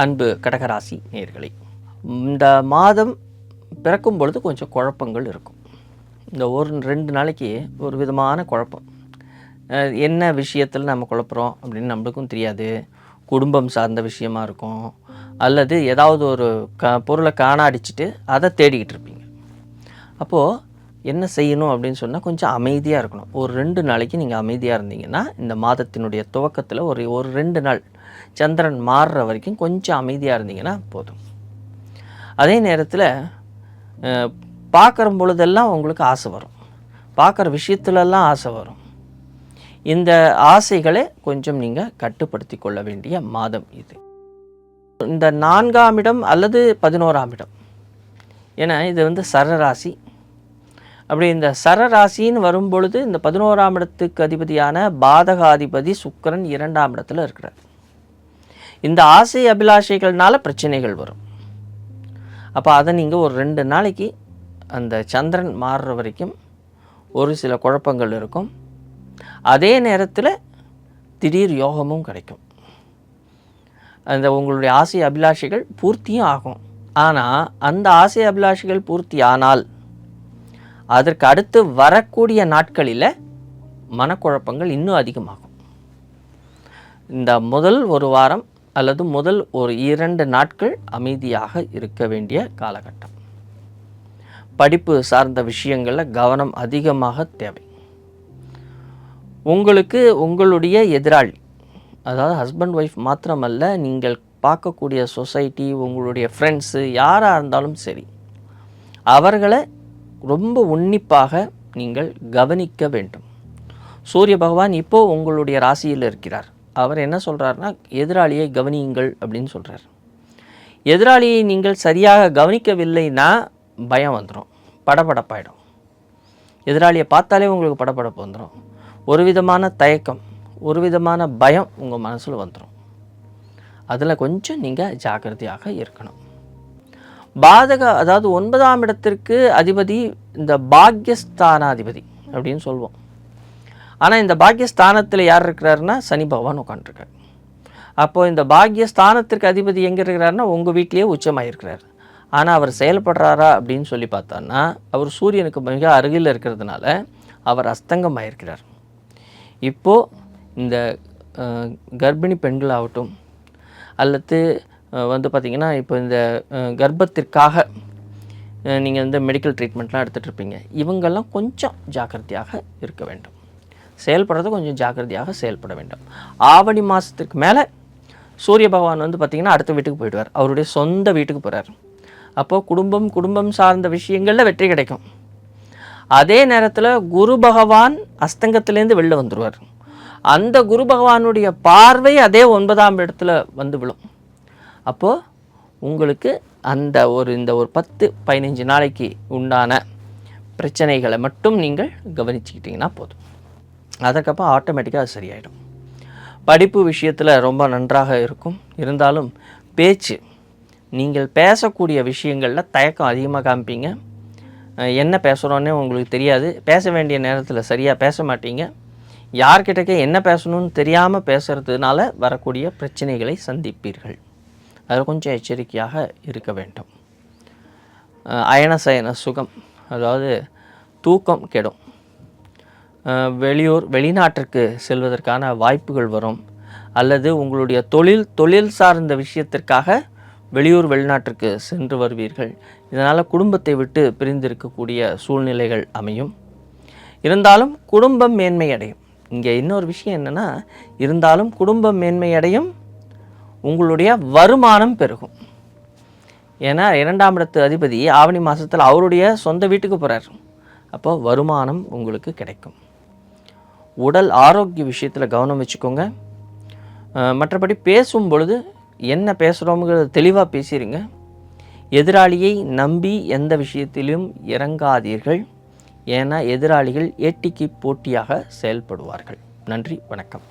அன்பு கடகராசி நேயர்களே, இந்த மாதம் பிறக்கும் பொழுது கொஞ்சம் குழப்பங்கள் இருக்கும். இந்த ஒரு 2 நாளைக்கு ஒரு விதமான குழப்பம். என்ன விஷயத்தில் நம்ம குழப்புறோம் அப்படின்னு நம்மளுக்கும் தெரியாது. குடும்பம் சார்ந்த விஷயமா இருக்கும், அல்லது ஏதாவது ஒரு பொருளை காணாடிச்சிட்டு அதை தேடிக்கிட்டு இருப்பீங்க. அப்போது என்ன செய்யணும் அப்படின்னு சொன்னால், கொஞ்சம் அமைதியாக இருக்கணும். ஒரு 2 நாளைக்கு நீங்கள் அமைதியாக இருந்தீங்கன்னா, இந்த மாதத்தினுடைய துவக்கத்தில் ஒரு 2 நாள் சந்திரன் மாறுற வரைக்கும் கொஞ்சம் அமைதியாக இருந்தீங்கன்னா போதும். அதே நேரத்தில் பார்க்குற பொழுதெல்லாம் உங்களுக்கு ஆசை வரும், பார்க்குற விஷயத்துலலாம் ஆசை வரும். இந்த ஆசைகளை கொஞ்சம் நீங்கள் கட்டுப்படுத்தி கொள்ள வேண்டிய மாதம் இது. இந்த 4ஆம் இடம் அல்லது 11ஆம் இடம், ஏன்னா இது சரராசி. அப்படி இந்த சரராசின்னு வரும்பொழுது இந்த 11ஆம் இடத்துக்கு அதிபதியான பாதகாதிபதி சுக்கிரன் 2ஆம் இடத்துல இருக்கிறார். இந்த ஆசை அபிலாஷைகள்னால பிரச்சனைகள் வரும். அப்போ அதை நீங்கள் ஒரு 2 நாளைக்கு அந்த சந்திரன் மாறுற வரைக்கும் ஒரு சில குழப்பங்கள் இருக்கும். அதே நேரத்தில் திடீர் யோகமும் கிடைக்கும். அந்த உங்களுடைய ஆசை அபிலாஷைகள் பூர்த்தியும் ஆகும். ஆனால் அந்த ஆசை அபிலாஷைகள் பூர்த்தி ஆனால் அதற்கு அடுத்து வரக்கூடிய நாட்களில் மனக்குழப்பங்கள் இன்னும் அதிகமாகும். இந்த முதல் ஒரு வாரம் அல்லது முதல் ஒரு 2 நாட்கள் அமைதியாக இருக்க வேண்டிய காலகட்டம். படிப்பு சார்ந்த விஷயங்களில் கவனம் அதிகமாக தேவை. உங்களுக்கு உங்களுடைய எதிராளி, அதாவது ஹஸ்பண்ட் ஒய்ஃப் மாத்திரமல்ல, நீங்கள் பார்க்கக்கூடிய சொசைட்டி, உங்களுடைய ஃப்ரெண்ட்ஸு, யாராக இருந்தாலும் சரி, அவர்களை ரொம்ப உன்னிப்பாக நீங்கள் கவனிக்க வேண்டும். சூரிய பகவான் இப்போது உங்களுடைய ராசியில் இருக்கிறார். அவர் என்ன சொல்கிறாருன்னா, எதிராளியை கவனியுங்கள் அப்படின்னு சொல்கிறார். எதிராளியை நீங்கள் சரியாக கவனிக்கவில்லைன்னா பயம் வந்துடும், படபடப்பாயிடும். எதிராளியை பார்த்தாலே உங்களுக்கு படபடப்பு வந்துடும். ஒரு விதமான தயக்கம், ஒரு விதமான பயம் உங்கள் மனசில் வந்துடும். அதில் கொஞ்சம் நீங்கள் ஜாக்கிரதையாக இருக்கணும். அதாவது 9ஆம் இடத்திற்கு அதிபதி இந்த பாக்யஸ்தானாதிபதி அப்படின்னு சொல்லுவோம். ஆனால் இந்த பாக்யஸ்தானத்தில் யார் இருக்கிறாருன்னா சனி பகவான் உட்காந்துருக்கார். அப்போது இந்த பாக்யஸ்தானத்திற்கு அதிபதி எங்கே இருக்கிறாருன்னா உங்கள் வீட்டிலேயே உச்சமாக இருக்கிறார். ஆனால் அவர் செயல்படுறாரா அப்படின்னு சொல்லி பார்த்தோன்னா, அவர் சூரியனுக்கு மிக அருகில் இருக்கிறதுனால அவர் அஸ்தங்கமாயிருக்கிறார். இப்போது இந்த கர்ப்பிணி பெண்களாகட்டும், அல்லது பார்த்திங்கன்னா இப்போ இந்த கர்ப்பத்திற்காக நீங்கள் மெடிக்கல் ட்ரீட்மெண்ட்லாம் எடுத்துகிட்டு இருப்பீங்க, இவங்கெல்லாம் கொஞ்சம் ஜாக்கிரதையாக இருக்க வேண்டும். செயல்படுறது கொஞ்சம் ஜாக்கிரதையாக செயல்பட வேண்டும். ஆவணி மாதத்துக்கு மேலே சூரிய பகவான் பார்த்திங்கன்னா அடுத்த வீட்டுக்கு போயிடுவார், அவருடைய சொந்த வீட்டுக்கு போகிறார். அப்போது குடும்பம் சார்ந்த விஷயங்களில் வெற்றி கிடைக்கும். அதே நேரத்தில் குரு பகவான் அஸ்தங்கத்திலேருந்து வெளில வந்துடுவார். அந்த குரு பகவானுடைய பார்வை அதே 9ஆம் இடத்துல விழும். அப்போது உங்களுக்கு இந்த ஒரு 10-15 நாளைக்கு உண்டான பிரச்சனைகளை மட்டும் நீங்கள் கவனிச்சுக்கிட்டிங்கன்னா போதும். அதுக்கப்புறம் ஆட்டோமேட்டிக்காக அது சரியாயிடும். படிப்பு விஷயத்தில் ரொம்ப நன்றாக இருக்கும். இருந்தாலும் பேச்சு, நீங்கள் பேசக்கூடிய விஷயங்களில் தயக்கம் அதிகமாக காமிப்பீங்க. என்ன பேசுகிறோன்னே உங்களுக்கு தெரியாது. பேச வேண்டிய நேரத்தில் சரியாக பேச மாட்டீங்க. யார்கிட்டக்க என்ன பேசணும்னு தெரியாமல் பேசுகிறதுனால வரக்கூடிய பிரச்சனைகளை சந்திப்பீர்கள். அதில் கொஞ்சம் எச்சரிக்கையாக இருக்க வேண்டும். அயனசயன சுகம், அதாவது தூக்கம் கெடும். வெளிநாட்டிற்கு செல்வதற்கான வாய்ப்புகள் வரும். அல்லது உங்களுடைய தொழில் சார்ந்த விஷயத்திற்காக வெளிநாட்டிற்கு சென்று வருவீர்கள். இதனால் குடும்பத்தை விட்டு பிரிந்திருக்கக்கூடிய சூழ்நிலைகள் அமையும். இருந்தாலும் குடும்பம் மேன்மையடையும். இங்கே இன்னொரு விஷயம் என்னென்னா, இருந்தாலும் குடும்பம் மேன்மையடையும், உங்களுடைய வருமானம் பெருகும். ஏன்னா 2ஆம் இடத்து அதிபதி ஆவணி மாதத்தில் அவருடைய சொந்த வீட்டுக்கு போகிறார். அப்போது வருமானம் உங்களுக்கு கிடைக்கும். உடல் ஆரோக்கிய விஷயத்தில் கவனம் வச்சுக்கோங்க. மற்றபடி பேசும் பொழுது என்ன பேசுகிறோங்கிறது தெளிவாக பேசிடுங்க. எதிராளியை நம்பி எந்த விஷயத்திலும் இறங்காதீர்கள். ஏன்னா எதிராளிகள் ஏட்டிக்கு போட்டியாக செயல்படுவார்கள். நன்றி, வணக்கம்.